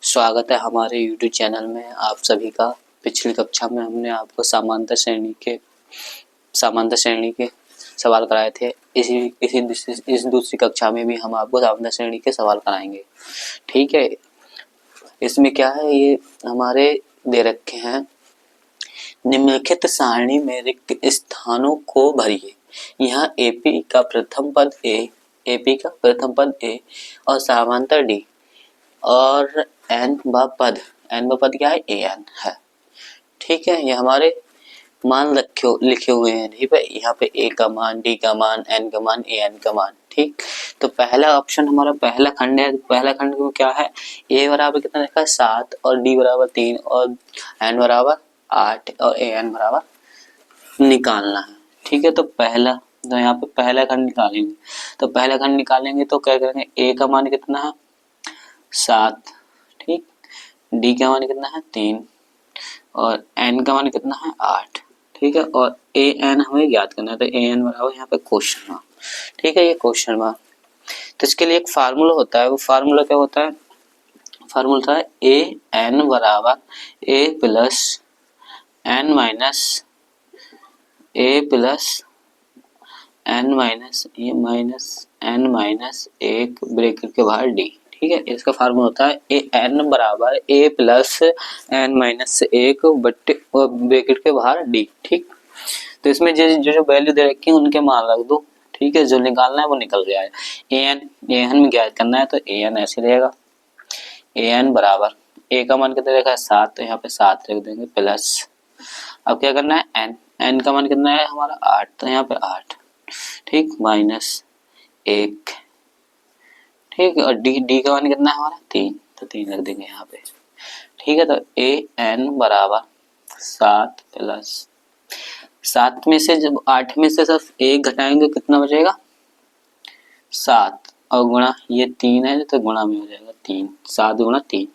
स्वागत है हमारे YouTube चैनल में आप सभी का। पिछली कक्षा में हमने आपको समांतर श्रेणी के सवाल कराए थे। इस दूसरी कक्षा में भी हम आपको समांतर श्रेणी के सवाल कराएंगे। ठीक है, इसमें क्या है, ये हमारे दे रखे हैं, निम्नलिखित सारणी में रिक्त स्थानों को भरिए। यहाँ एपी का प्रथम पद ए और समांतर डी और एन व पद क्या है, ए एन है। ठीक है, ये हमारे मान लिखे हुए हैं यहाँ पे ए का मान, डी का मान, एन का मान, ए एन का मान। ठीक, तो पहला ऑप्शन हमारा पहला खंड है। पहला खंड में क्या है, ए बराबर कितना लिखा है 7 और डी बराबर 3 और एन बराबर 8 और ए एन बराबर निकालना है। ठीक है, तो यहाँ पे पहला खंड निकालेंगे। तो पहला खंड निकालेंगे तो क्या करेंगे, ए का मान कितना है 7, ठीक, डी का मान कितना है 3 और एन का मान कितना है 8। ठीक है, और ए एन हमें ज्ञात करना है। तो ए एन बराबर यहाँ पे क्वेश्चन मार्क। ठीक है, ये क्वेश्चन मार्क। तो इसके लिए एक फार्मूला होता है। वो फार्मूला क्या होता है, फार्मूला है ए एन बराबर A plus N minus N minus एक ब्रैकेट के बाहर डी। ठीक है, इसका फार्मूला होता है ए एन बराबर ए प्लस एन माइनस एक बट्टे ब्रैकेट के बाहर डी। ठीक, तो इसमें जो वैल्यू दे रखी है उनके मान रख दो। ठीक है, जो निकालना है वो निकल गया है। ए एन में ज्ञात करना है तो ए एन ऐसे रहेगा, ए एन बराबर ए का मान कितना रखा है 7, तो यहाँ पे 7 रख देंगे प्लस, अब क्या करना है एन का मान कितना है हमारा 8, तो यहाँ पे 8, ठीक, माइनस 1, ठीक, और डी का मान कितना है हमारा 3, तो 3 रख देंगे यहाँ पे। ठीक है, तो ए एन बराबर 7 प्लस 7 में से जब 8 में से सिर्फ 1 घटाएंगे कितना बचेगा 7, और गुणा ये 3 है तो गुणा में हो जाएगा 3, 7 गुणा 3।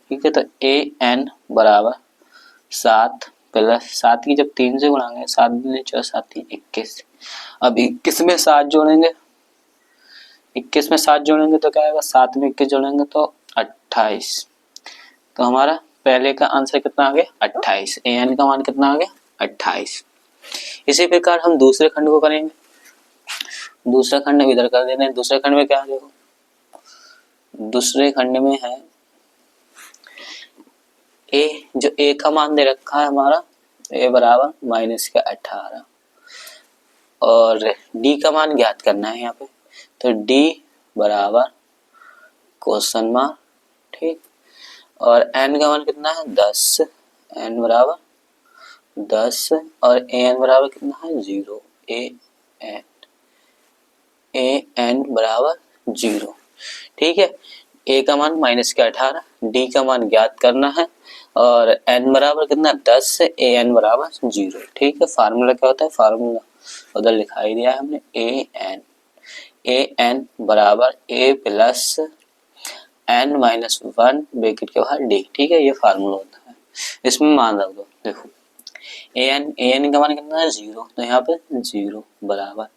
ठीक है, तो ए एन बराबर 7 प्लस 7 की जब 3 से गुणाएंगे 7 दूनी 4 7 3 21। अब 21 में 7 जोड़ेंगे, 21 में 7 जोड़ेंगे तो क्या आएगा, 7 में 21 जोड़ेंगे तो 28। तो हमारा पहले का आंसर कितना आ गया 28, ए एन का मान कितना आ गया 28। इसी प्रकार हम दूसरे खंड को करेंगे। दूसरा खंड इधर कर देते हैं। दूसरे खंड में क्या है, देखो दूसरे खंड में है ए, जो ए का मान दे रखा है हमारा ए बराबर -18 और डी का मान ज्ञात करना है यहाँ पे। तो डी बराबर क्वेश्चन मार्क, ठीक, और एन का मान कितना है 10, एन बराबर 10 और ए एन बराबर कितना है 0, ए एन बराबर 0। ठीक है, ए का मान -18, डी का मान ज्ञात करना है और एन बराबर कितना 10, ए एन बराबर 0। ठीक है, फार्मूला क्या होता है, फार्मूला उधर लिखाई दिया है हमने, ए एन बराबर A plus N minus 1 bracket के बाहर डी। ठीक है, ये फार्मूला होता है, इसमें मान रख दो। देखो ए एन का मान कितना है 0, तो यहाँ पे 0 बराबर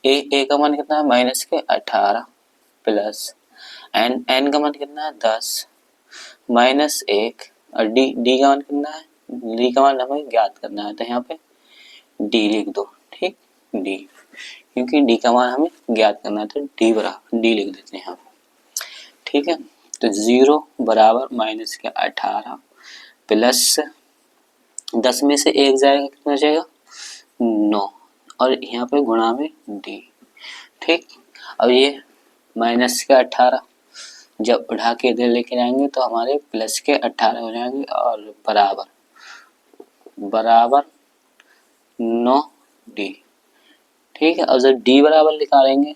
ए का मान कितना है -18 प्लस एन का मान कितना है 10 माइनस 1 और डी का मान कितना है, डी का मान हमें ज्ञात करना है, तो यहाँ पे डी लिख दो। ठीक, डी, क्योंकि डी का मान हमें ज्ञात करना है तो डी बराबर डी लिख देते हैं यहाँ पे। ठीक है, तो 0 बराबर -18 प्लस 10 में से 1 जाएगा कितना बचेगा 9 और यहाँ पे गुणा में डी। ठीक, अब ये -18 जब उठा के इधर लेके जाएंगे तो हमारे प्लस के 18 हो जाएंगे और बराबर 9 डी। ठीक है, और जब डी बराबर निकालेंगे,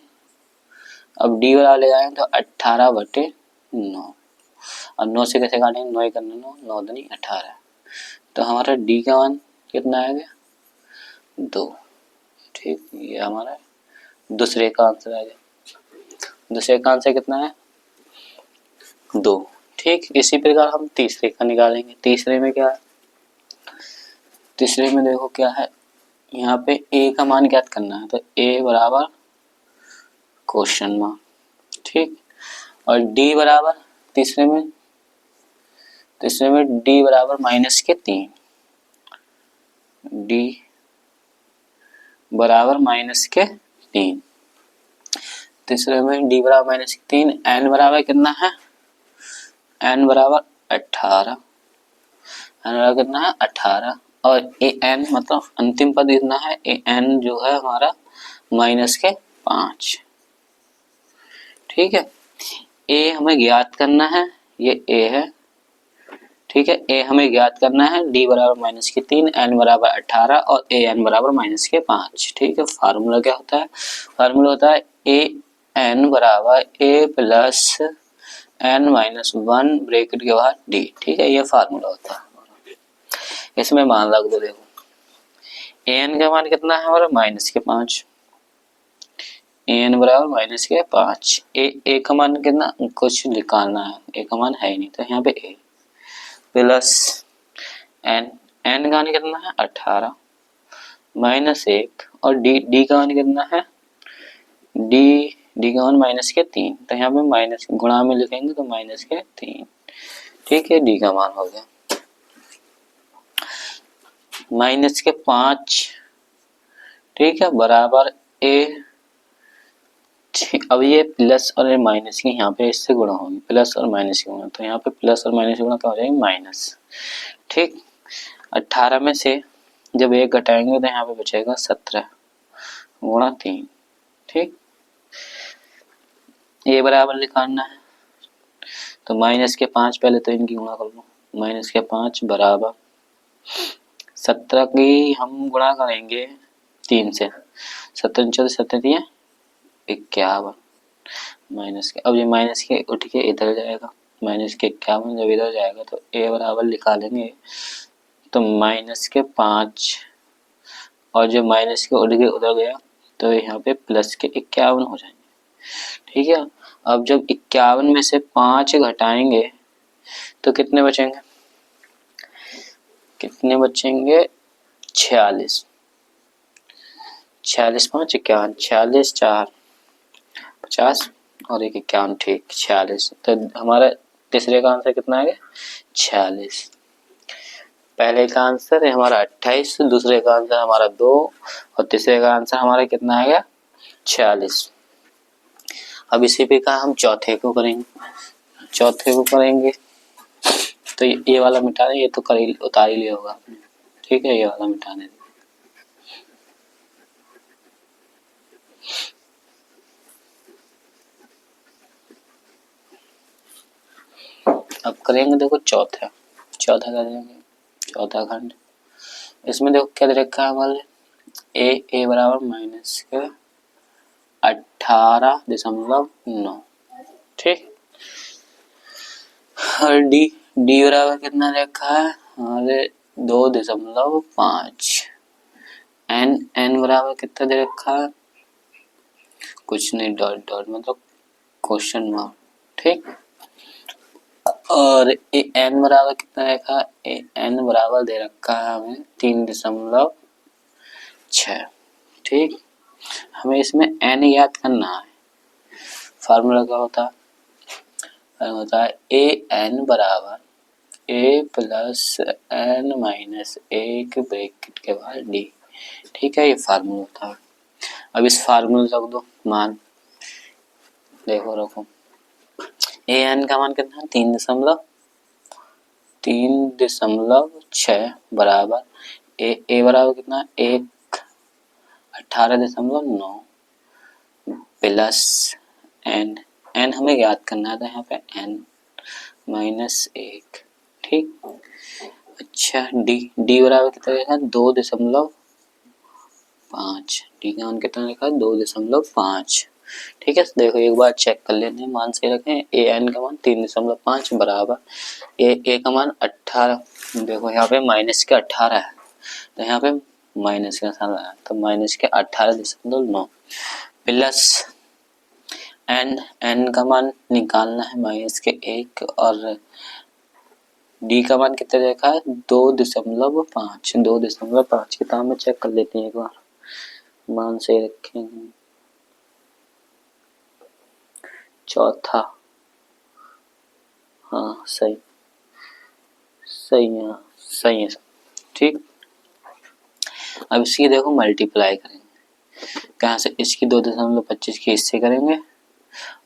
अब डी बराबर ले जाएंगे तो 18/9 और 9 से कैसे काटेंगे, 9 करना 9 दूनी 18, तो हमारा डी का मान कितना आएगा 2। ठीक, ये हमारा दूसरे का आंसर आ गया। दूसरे का आंसर कितना है 2। ठीक, इसी प्रकार हम तीसरे का निकालेंगे। तीसरे में क्या है, तीसरे में देखो क्या है, यहाँ पे ए का मान ज्ञात करना है, तो ए बराबर क्वेश्चन मार्क। ठीक, और डी बराबर तीसरे में तो इसमें में डी बराबर -3, डी बराबर -3। तीसरे में डी बराबर -3, एन बराबर कितना है, एन बराबर 18, एन बराबर कितना है 18, और ए एन मतलब अंतिम पद कितना है, ए एन जो है हमारा -5। ठीक है, ए हमें ज्ञात करना है, ये ए है। ठीक है, ए हमें ज्ञात करना है, डी बराबर -3, एन बराबर 18 और ए एन बराबर -5। ठीक है, फार्मूला क्या होता है, फार्मूला होता है ए एन बराबर ए प्लस एन -1 ब्रैकेट के बाद डी। ठीक है, ये फार्मूला होता है। इसमें मान रख दो, देखो ए एन का मान कितना है हमारा -5, ए एन बराबर -5, ए का मान कितना कुछ निकालना है, ए का मान है ही नहीं तो यहाँ पे ए प्लस एन, एन का मान कितना है 18 -1 और डी का मान कितना है, डी का मान -3 तो यहाँ पे माइनस गुणा में लिखेंगे तो -3। ठीक है, डी का मान हो गया -5। ठीक है, बराबर ए, अब ये प्लस और माइनस की यहाँ पे इससे गुणा होगी, प्लस और माइनस की गुणा, तो यहाँ पे प्लस और माइनस की गुणा क्या हो जाएगी माइनस। ठीक, 18 में से जब एक घटाएंगे तो यहाँ पे बचेगा 17 गुणा 3। ठीक, ये बराबर निकालना है तो -5 पहले तो इनकी गुणा कर लो, -5 बराबर 17 की हम गुणा करेंगे 3 से, 17 14 17 51 माइनस के, अब ये माइनस के उठ के इधर जाएगा, -51 जब इधर जाएगा तो ए बराबर लिखा लेंगे तो -5 और जो माइनस के उठ के उधर गया तो यहाँ पे प्लस के 51 हो जाएंगे। ठीक है, अब जब 51 में से 5 घटाएंगे तो कितने बचेंगे, 46, 46 5 51, 46 4 50 और 1 51। ठीक, 46, तो हमारा तीसरे का आंसर कितना है 46। पहले का आंसर है हमारा 28, दूसरे का आंसर हमारा 2 और तीसरे का आंसर हमारा कितना आ गया 46। अब इसी पे का हम चौथे को करेंगे तो ये वाला मिटा दें, ये तो उतार ही लिया होगा। ठीक है, ये वाला मिटा दें। अब करेंगे देखो चौथा कर देंगे, चौथा खंड। इसमें देखो क्या दे रखा है हमारे, ए बराबर -18.9। ठीक, और डी बराबर कितना रखा है हमारे 2.5। एन बराबर कितना दे रखा है, कुछ नहीं, डॉट डॉट मतलब क्वेश्चन मार्क। ठीक, और एन बराबर कितना रखा है, एन बराबर दे रखा है हमें 3.6। ठीक, हमें इसमें एन याद करना है, फार्मूला क्या होता है ए एन बराबर ए प्लस एन -1 ब्रैकेट के बाद डी। ठीक है, ये फार्मूला होता है। अब इस फार्मूला रख दो मान, देखो रखो, ए एन का मान कितना है 3.6 बराबर ए बराबर कितना है 18.9 प्लस एन हमें याद करना है तो यहाँ पे एन -1। ठीक, अच्छा डी बराबर कितना लिखा 2.5, डी का मान कितना लिखा 2.5। ठीक है, देखो एक बार चेक कर लेते हैं, मान सही रखें। ए एन का मान 3.5 बराबर ए का मान 18, देखो यहाँ पे माइनस के 18 है तो यहाँ पे माइनस का साइन आया तो -18.9 प्लस एन का मान निकालना है -1 और डी का मान कितना देखा है 2.5 किताब में चेक कर लेते हैं एक बार, मान सही रखेंगे। चौथा, हाँ सही, सही है, सही है ठीक। अब इसकी देखो मल्टीप्लाई करेंगे, कहाँ से, इसकी 2.25 के हिस्से करेंगे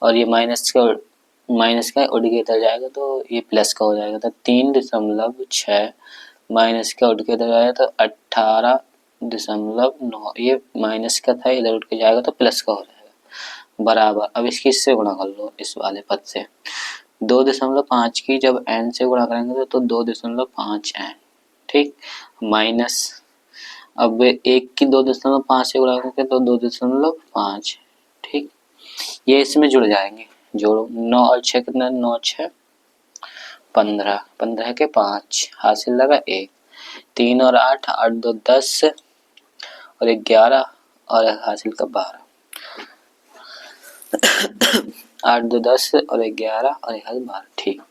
और ये माइनस का उड़ के इधर जाएगा तो ये प्लस का हो जाएगा, तो 3.6 माइनस का उड़ के इधर जाएगा तो 18.9, ये माइनस का था इधर उड़ के जाएगा तो प्लस का हो जाएगा बराबर। अब इसकी इससे गुणा कर लो इस वाले पद से, 2.5 की जब n से गुणा करेंगे तो 2.5 n ठीक, माइनस अब एक की 2.5 से गुणा करके तो 2.5 ठीक, ये इसमें जुड़ जाएंगे, जोड़ो 9 और 6 कितना, 9 6 15, 15 के 5 हासिल लगा 1, 3 और 8 8 2 10 और 11 और हासिल का 12, 8 2 10 और 11 और 12 ठीक,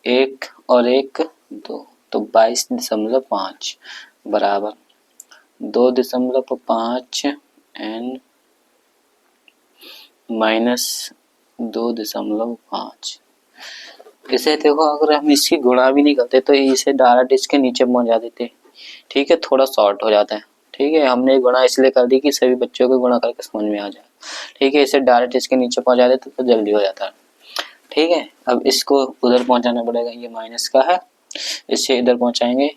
1 और 1 2 तो 22.5 बराबर 2.5 n माइनस 2.5। इसे देखो अगर हम इसकी गुणा भी नहीं करते तो इसे डायरेक्ट इसके नीचे पहुंचा देते, ठीक है, थोड़ा शॉर्ट हो जाता है, ठीक है, हमने गुणा इसलिए कर दी कि सभी बच्चों को गुणा करके समझ में आ जाए, ठीक है, इसे डायरेक्ट इसके नीचे पहुंचा देते तो जल्दी हो जाता है, ठीक है। अब इसको उधर पहुंचाना पड़ेगा, ये माइनस का है, इसे इधर पहुंचाएंगे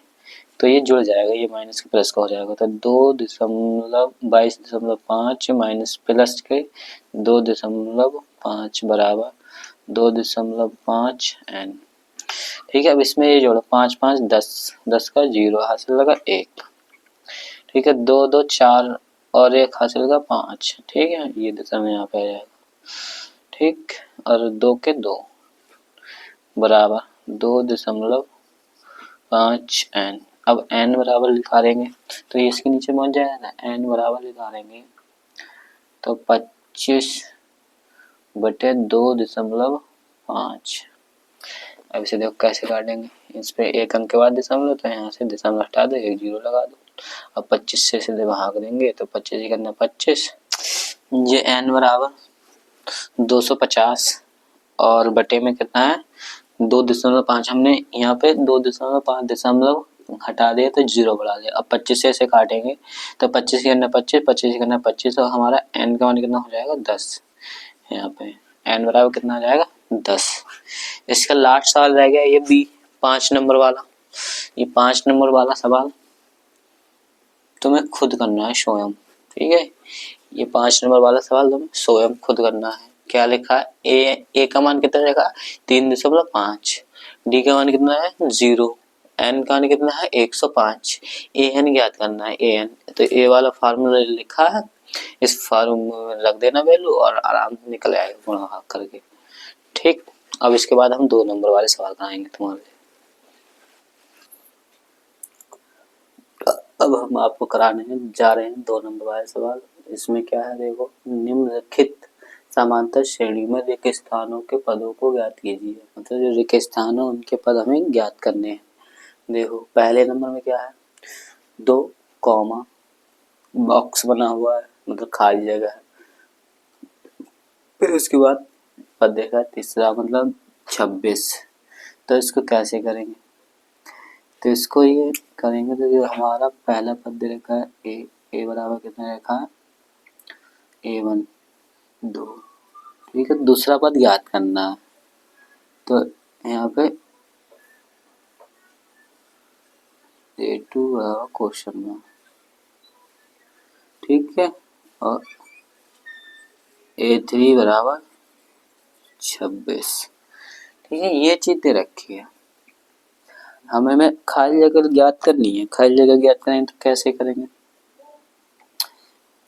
तो ये जुड़ जाएगा, ये माइनस के प्लस का हो जाएगा, तो 2.22.5 माइनस प्लस के 2.5 बराबर 2.5 n ठीक है। अब इसमें ये जोड़ो 5 5 10, 10 का 0 हासिल लगा 1 ठीक है, 2 2 4 और 1 हासिल लगा 5 ठीक है, ये दशमलव यहाँ पे आ जाएगा ठीक, और 2 के 2 बराबर 2.5 n। अब n बराबर लिखा देंगे तो ये इसके नीचे पहुंच जाएगा ना, n बराबर लिखा देंगे तो 25/2.5। अब इसे देखो कैसे काटेंगे, इस पे एक अंक के बाद दशमलव तो यहाँ से दशमलव हटा दो, एक जीरो लगा दो, अब 25 से सीधे भाग देंगे तो 25 करना 25, ये n बराबर 250 और बटे में कितना है 2.5, हमने यहाँ पे 2.5 दशमलव हटा दिया तो जीरो बढ़ा दिया, अब 25 से ऐसे काटेंगे तो 25 करना 25, 25 करना 25 तो हमारा n का मान कितना हो जाएगा 10, यहाँ पे n बराबर कितना आ जाएगा 10। इसका लास्ट सवाल रह गया ये बी 5 नंबर वाला, ये 5 नंबर वाला सवाल तुम्हें खुद करना है स्वयं, ठीक है, ये 5 नंबर वाला सवाल तुम्हें स्वयं खुद करना है। क्या लिखा है, ए का मान कितना लिखा है 3.5, डी का मान कितना है 0, एन का मान कितना है 105, ए एन ज्ञात करना है, ए एन तो ए वाला फार्मूला लिखा है, इस फार्मूला में रख देना वैल्यू और आराम से निकल आएगा गुणा करके ठीक। अब इसके बाद हम 2 नंबर वाले सवाल कराएंगे तुम्हारे लिए। अब हम आपको कराने जा रहे हैं 2 नंबर वाले सवाल। इसमें क्या है देखो, निम्नलिखित समांतर श्रेणी में रिक्त स्थानों के पदों को ज्ञात कीजिए, मतलब जो रिक्त स्थान है उनके पद हमें ज्ञात करने हैं। देखो पहले नंबर में क्या है 2 कॉमा बॉक्स बना हुआ है मतलब खाली जगह है, फिर उसके बाद पद देखा तीसरा मतलब 26, तो इसको कैसे करेंगे, तो इसको ये करेंगे तो जो हमारा पहला पद दे रखा है ए बराबर कितना रखा है a1 2 ठीक है, दूसरा पद ज्ञात करना है तो यहाँ पे a2 बराबर क्वेश्चन में ठीक है, और a3 बराबर 26 ठीक है, ये चीज दे रखी है हमें खाली जगह ज्ञात करनी है। खाली जगह ज्ञात करेंगे तो कैसे करेंगे,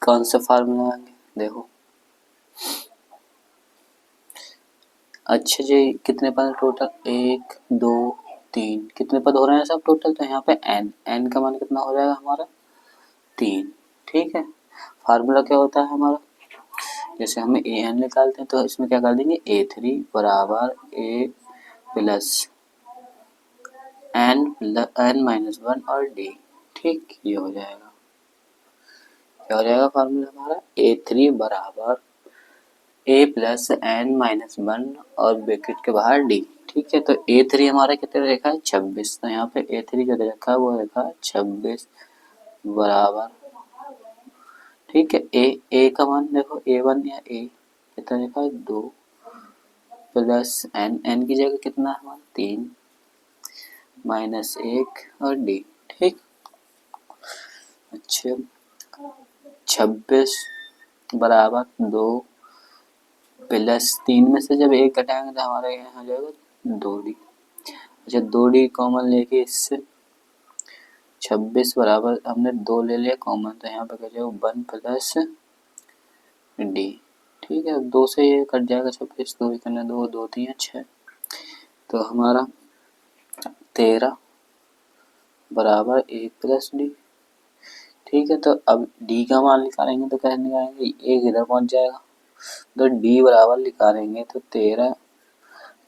कौन सा फार्मूला आएंगे देखो, अच्छा जी कितने पद टोटल 1 2 3 कितने पद हो रहे हैं सब टोटल, तो यहाँ पे n का मान कितना हो जाएगा हमारा 3 ठीक है। फार्मूला क्या होता है हमारा, जैसे हमें an निकालते हैं तो इसमें क्या कर देंगे a3 बराबर a प्लस n माइनस 1 और d ठीक, ये हो जाएगा, क्या हो जाएगा फार्मूला हमारा a3 बराबर a प्लस n माइनस 1 और ब्रैकेट के बाहर d ठीक है, तो A3 हमारा कितने लिखा है 26, तो यहाँ पे A3 जो लिखा है वो लिखा है 26 बराबर, ठीक है, ए का मान देखो A1 या A कितना लिखा है 2 प्लस एन की जगह कितना है हमारा 3 माइनस 1 और D, ठीक। अच्छा 26 बराबर 2 प्लस 3 में से जब 1 घटाएंगे तो हमारे यहाँ आ जाएगा 2D। अच्छा 2D कॉमन लेके इससे 26 बराबर हमने 2 ले लिया कॉमन, तो यहाँ पे क्या 1 प्लस D, ठीक है। 2 से ये कट जाएगा 26, 2 करना 2 2 3 6, तो हमारा 13 बराबर 1 प्लस D, ठीक है। तो अब D का मान निकालेंगे तो कैसे निकालेंगे, 1 इधर पहुंच जाएगा तो D बराबर निकालेंगे तो 13,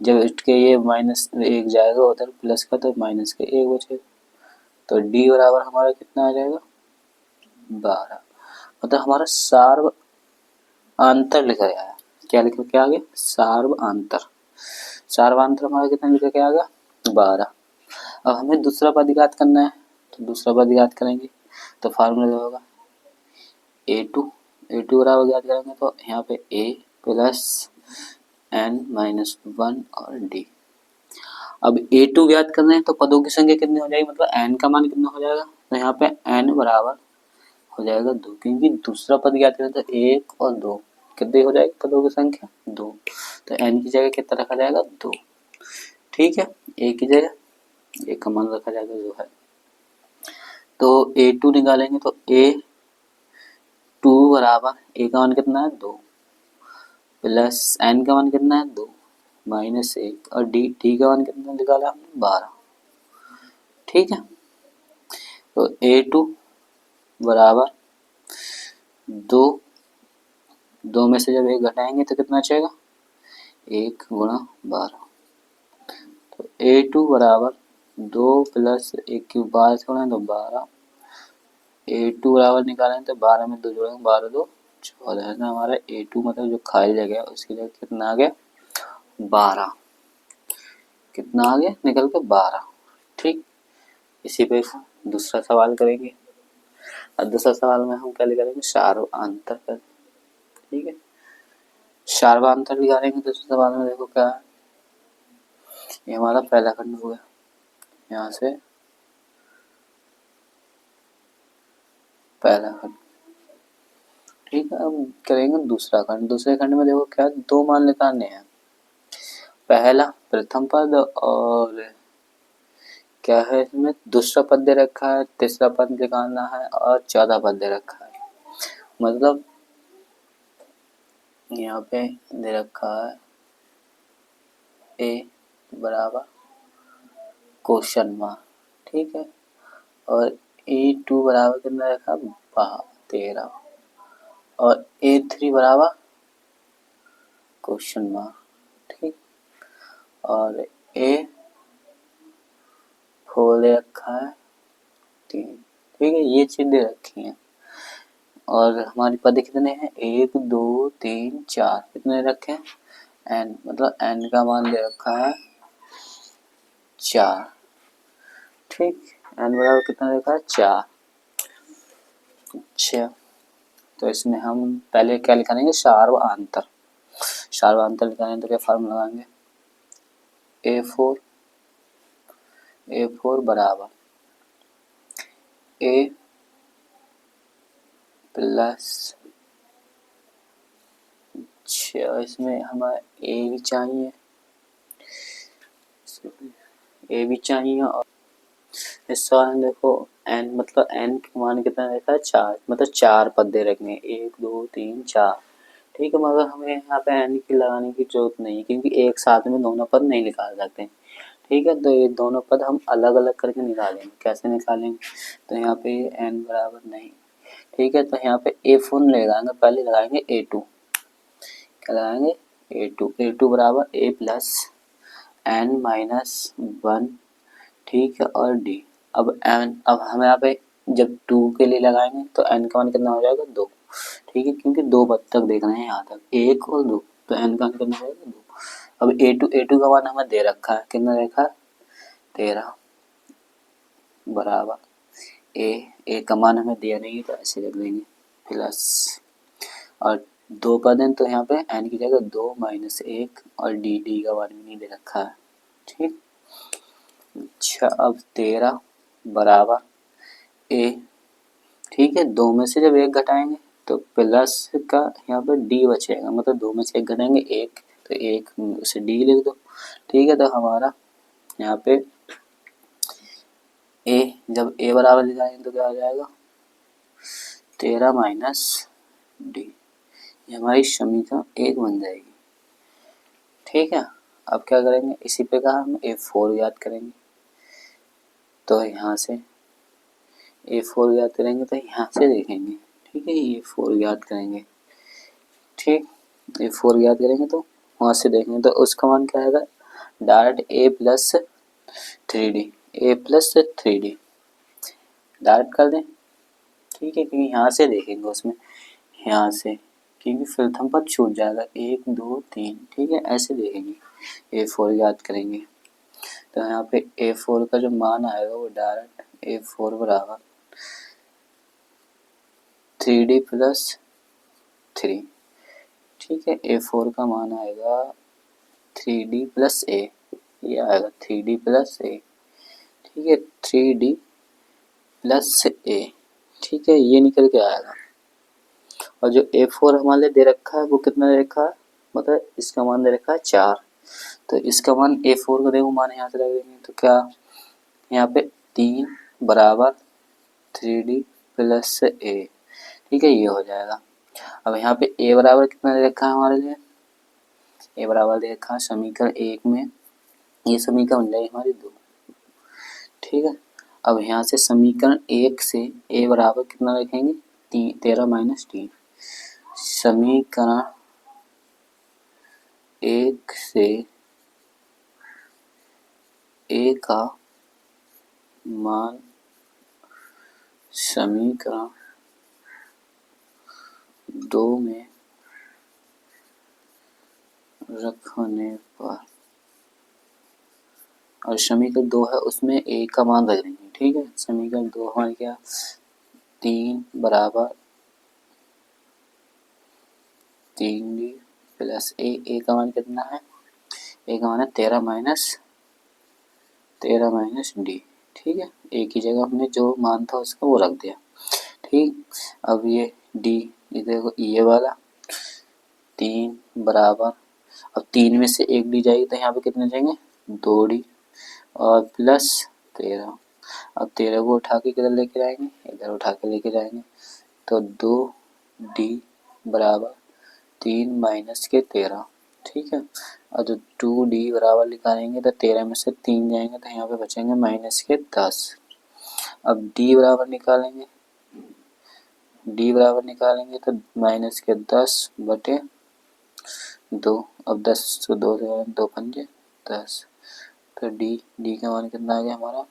जब इसके ये माइनस 1 जाएगा उधर प्लस का तो माइनस के 1 बचेगा, तो D बराबर हमारा कितना आ जाएगा 12, मतलब हमारा सार्व आंतर लिखा गया है। क्या लिखा क्या आ गया सार्व आंतर, सार्व आंतर हमारा कितना लिखा क्या आ गया 12। अब हमें दूसरा पद ज्ञात करना है, तो दूसरा पद ज्ञात करेंगे तो फार्मूला होगा A2 बराबर ज्ञात करेंगे तो यहाँ पे A प्लस n माइनस 1 और D। अब A2 ज्ञात करना है तो पदों की संख्या कितनी हो जाएगी, मतलब n का मान कितना हो जाएगा, तो यहाँ पे n बराबर हो जाएगा 2, क्योंकि दूसरा पद ज्ञात करना तो 1 और 2 कितनी हो जाएगी पदों की संख्या 2, तो n की जगह कितना रखा जाएगा 2, ठीक है। A की जगह एक का मान रखा जाएगा 2 है, तो A2 निकालेंगे तो A2 बराबर A का मान कितना है 2 प्लस n का मान कितना है 2 माइनस 1 और D का मान कितना निकाला हमने 12, ठीक है। तो A2 बराबर 2 में से जब 1 घटाएंगे तो कितना बचेगा 1 गुणा 12, तो A2 बराबर 2 प्लस 1 की 12 से गुणा तो 12, A2 बराबर निकालेंगे तो 12 में 2 जोड़ेंगे 12 2 14 है ना, हमारा A2 मतलब जो खाली जगह उसकी जगह कितना आ गया 12, कितना आ गया निकल के 12, ठीक। इसी पे दूसरा सवाल करेंगे, और दूसरा सवाल में हम क्या करेंगे सार्वआंतर कर, ठीक है। सार्वआंतर निकालेंगे दूसरे सवाल में, देखो क्या है, ये हमारा पहला खंड हो गया, यहाँ से पहला खंड, ठीक है। अब करेंगे दूसरा खंड, दूसरे खंड में देखो क्या 2 मान निकालने हैं, पहला प्रथम पद और क्या है इसमें दूसरा पद दे रखा है, तीसरा पद निकालना है और चौथा पद दे रखा है, मतलब यहाँ पे दे रखा है A बराबर क्वेश्चन मार्क, ठीक है, और A2 बराबर कितना रखा 13 और A3 बराबर क्वेश्चन मार्क, ठीक, और A4 दे रखा है 3, ठीक है। ये चीज दे रखी है और हमारी पद कितने हैं 1 2 3 4 कितने रखे हैं n, मतलब n का मान दे रखा है 4, ठीक, n बराबर कितना रखा है 4। अच्छा तो इसमें हम पहले क्या लिखेंगे सार्वआंतर, सार्वआंतर लिखाएंगे तो क्या फार्मूला लगाएंगे A4 बराबर A प्लस, अच्छा इसमें हमें A भी चाहिए, A भी चाहिए और इस सवाल में देखो n मतलब n का मान कितना रहता है 4, मतलब 4 पद दे रखने 1 2 3 4, ठीक है। मगर हमें यहाँ पे n की लगाने की जरूरत नहीं है क्योंकि एक साथ में दोनों पद नहीं निकाल सकते, ठीक है। तो ये दोनों पद हम अलग अलग करके निकालेंगे, कैसे निकालेंगे, तो यहाँ पे n बराबर नहीं, ठीक है। तो यहाँ पे A4 लगाएंगे, पहले लगाएंगे A2, क्या लगाएंगे A2 बराबर A प्लस n माइनस 1, ठीक है, और D। अब हम यहाँ पे जब 2 के लिए लगाएंगे तो n का मान कितना हो जाएगा 2, ठीक है, क्योंकि 2 पद तक देखना है यहाँ तक 1 और 2, तो n का मान कितना हो जाएगा 2, अब A2 का मान हमें दे रखा है, कितना देखा 13 बराबर ए का मान हमें दिया नहीं है तो ऐसे रख देंगे प्लस, और 2 पद हैं तो यहाँ पे n की जगह 2 माइनस 1 और डी का मान भी नहीं दे रखा है। ठीक, अच्छा अब 13 बराबर ए, ठीक है 2 में से जब 1 घटाएंगे तो प्लस का यहाँ पे डी बचेगा, मतलब 2 में से 1 घटाएंगे 1 तो 1 से डी लिख दो। ठीक है, तो हमारा यहाँ पे ए, जब ए बराबर लिखाएंगे तो क्या आ जाएगा 13 माइनस डी, ये हमारी समीकरण 1 बन जाएगी। ठीक है, अब क्या करेंगे, इसी प्रकार हम A4 याद करेंगे, तो यहाँ से A4 याद करेंगे तो यहाँ से देखेंगे। ठीक है, A4 याद करेंगे, ठीक A4 याद करेंगे तो वहाँ से देखेंगे तो उसका मान क्या आएगा direct A plus 3D direct कर दें। ठीक है, क्योंकि यहाँ से देखेंगे उसमें, यहाँ से क्योंकि प्रथम पद छूट जाएगा 1 2 3। ठीक है, ऐसे देखेंगे A4 याद करेंगे तो यहाँ पे A4 का जो मान आएगा वो डायरेक्ट A4 बराबर 3D प्लस 3। ठीक है, A4 का मान आएगा 3D प्लस A, ये आएगा 3D प्लस A। ठीक है, 3D प्लस A। ठीक है, ये निकल के आएगा, और जो A4 हमारे दे रखा है वो कितना दे रखा है, मतलब इसका मान दे रखा है 4, तो इसका मान A4 का देखो मान यहाँ से रख देंगे तो क्या यहाँ पे 3 बराबर 3D प्लस A। ठीक है, ये हो जाएगा। अब यहाँ पे A बराबर कितना दे रखा है हमारे लिए, A बराबर दे रखा है समीकरण 1 में, ये समीकरण बन जाएगी हमारी 2। ठीक है, अब यहाँ से समीकरण 1 से A बराबर कितना रखेंगे 13 माइनस 3, समीकरण 1 से A का मान समीकरण 2 में रखने पर, और समीकरण 2 है उसमें A का मान रख देंगे। ठीक है, समीकरण 2 हमारे क्या 3 बराबर 3D प्लस A का मान कितना है, A का मान है 13 माइनस D। ठीक है, A की जगह हमने जो मान था उसका वो रख दिया। ठीक, अब ये D, ये देखो ये वाला 3 बराबर, अब 3 में से 1 D जाएगी तो यहाँ पे कितने जाएंगे 2D और प्लस 13। अब 13 को उठा के किधर लेके जाएंगे, इधर उठा के लेके जाएंगे तो 2D बराबर 3 माइनस के 13। ठीक है, और जो 2D बराबर निकालेंगे तो 13 में से 3 जाएंगे तो यहाँ पे बचेंगे माइनस के 10। अब D बराबर निकालेंगे, D बराबर निकालेंगे तो माइनस के 10 बटे 2, अब 10 को 2 से 2 पंजे 10, तो D का मान कितना आ गया हमारा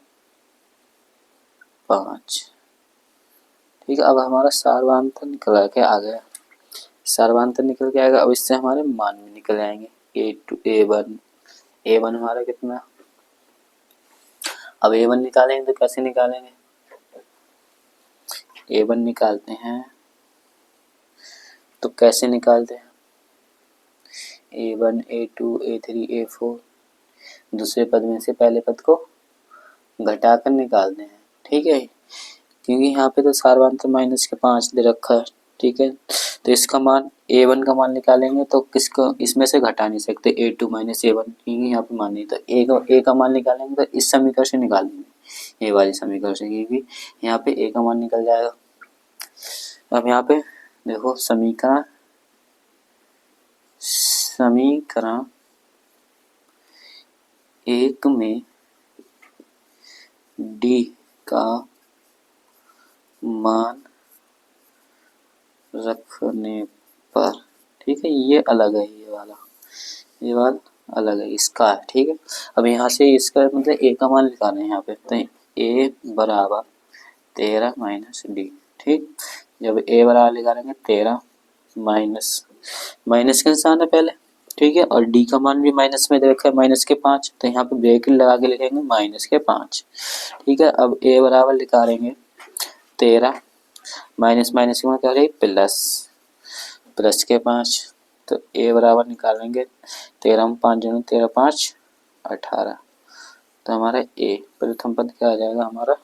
5। ठीक है, अब हमारा सार्वधातुक निकल के आ गया, सार्वधातुक निकल के आएगा। अब इससे हमारे मान भी निकल आएंगे A1 हमारा कितना, अब A1 निकालेंगे तो कैसे निकालेंगे, A1 निकालते हैं तो कैसे निकालते हैं A1 A2 A3 A4, दूसरे पद में से पहले पद को घटाकर निकालते हैं। ठीक है, क्योंकि यहाँ पे तो सार्वधातुक माइनस के 5 दे रखा है। ठीक है, तो इसका मान A1 का मान निकालेंगे तो किसको इसमें से घटा नहीं सकते A2 माइनस A1, क्योंकि यहाँ पे मान नहीं, तो A का मान निकालेंगे तो इस समीकरण से निकालेंगे, ये वाली समीकरण से, क्योंकि यहाँ पे A का मान निकल जाएगा। अब यहाँ पे देखो समीकरण 1 में D का मान रखने पर, ठीक है ये अलग है, ये वाला अलग है, इसका है। ठीक है, अब यहाँ से इसका मतलब A का मान निकालना है यहाँ पे, तो A बराबर 13 माइनस D। ठीक, जब A बराबर निकालेंगे 13 माइनस का निशान है पहले, ठीक है, और डी का मान भी माइनस में दे रखा है -5, तो यहाँ पे ब्रैकेट लगा के लिखेंगे -5। ठीक है, अब ए बराबर निकालेंगे 13, माइनस माइनस में क्या हो जाएगी प्लस, प्लस के 5, तो ए बराबर निकालेंगे 13 में 5 जन 13 5 18, तो हमारा ए प्रथम पद क्या आ जाएगा हमारा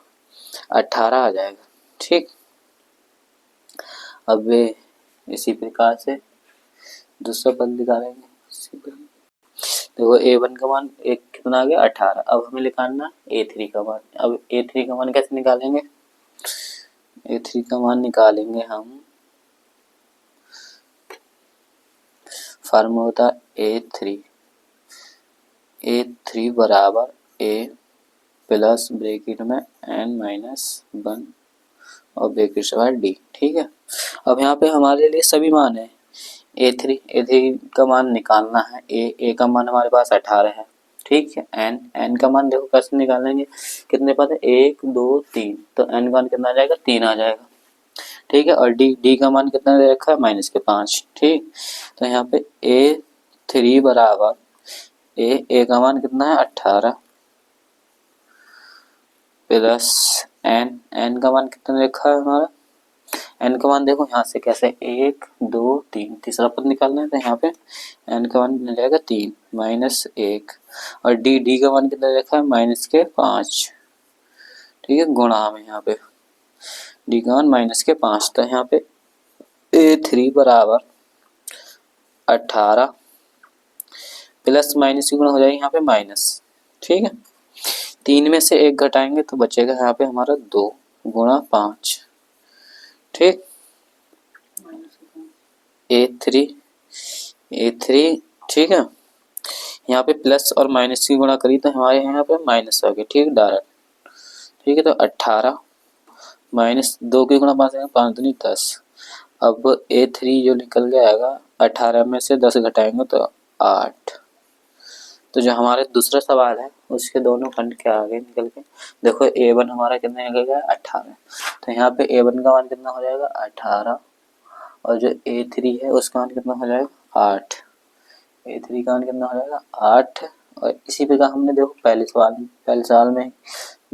18 आ जाएगा। ठीक, अब वे इसी प्रकार से दूसरा पद निकालेंगे। देखो A1 का मान एक कितना आ गया 18, अब हमें निकालना A3 का मान। अब A3 का मान कैसे निकालेंगे, A3 का मान निकालेंगे हम, फार्मूला होता है A3 बराबर A प्लस ब्रैकेट में n-1 और ब्रैकेट से बाहर D। ठीक है, अब यहाँ पे हमारे लिए सभी मान है A3 का मान निकालना है। A का मान हमारे पास 18 है। ठीक है, n का मान देखो कैसे निकालेंगे, कितने पद है 1 2 3, तो n का मान कितना आ जाएगा 3 आ जाएगा। ठीक है, और D का मान कितना दे रखा है -5। ठीक, तो यहाँ पे A3 बराबर A का मान कितना है 18 प्लस n का मान कितना रखा है हमारा, n का मान देखो यहाँ से कैसे 1 2 3, तीसरा पद निकालना है, तो यहाँ पे n का मान मिल जाएगा 3 -1, और D का मान कितना रखा है -5। ठीक है, गुणा में यहाँ पे D का मान -5, तो यहाँ पे A3 बराबर 18 प्लस माइनस की गुणा हो जाएगी यहाँ पे माइनस। ठीक है, 3 में से 1 घटाएंगे तो बचेगा यहाँ पे हमारा 2 गुणा 5। ठीक, A3 ठीक है, यहाँ पे प्लस और माइनस की गुणा करी तो हमारे यहाँ पे माइनस आ गया। ठीक, डायरेक्ट। ठीक है, तो 18 माइनस 2 की गुणा 5 5 दूनी 10। अब A3 जो निकल के आएगा 18 में से 10 घटाएंगे तो 8। तो जो हमारे दूसरा सवाल है उसके दोनों खंड क्या आ गए निकल के, देखो A1 हमारा कितना निकल गया 18, तो यहाँ पे A1 का मान कितना हो जाएगा 18, और जो A3 है उसका मान कितना हो जाएगा 8। A3 का मान कितना हो जाएगा 8, और इसी प्रकार हमने देखो पहले सवाल में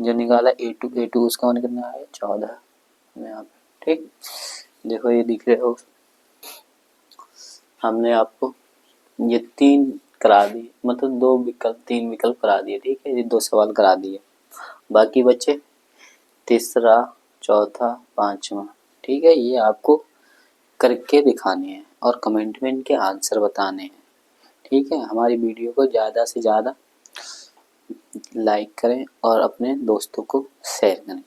जो निकाला A2 उसका मान कितना आया 14 यहाँ पे। ठीक, देखो ये दिख रहे हो, हमने आपको ये 3 करा दिए, मतलब 3 विकल्प करा दिए। ठीक है, ये 2 सवाल करा दिए, बाकी बच्चे तीसरा चौथा पांचवा। ठीक है, ये आपको करके दिखाने हैं और कमेंट में इनके आंसर बताने हैं। ठीक है, हमारी वीडियो को ज़्यादा से ज़्यादा लाइक करें और अपने दोस्तों को शेयर करें।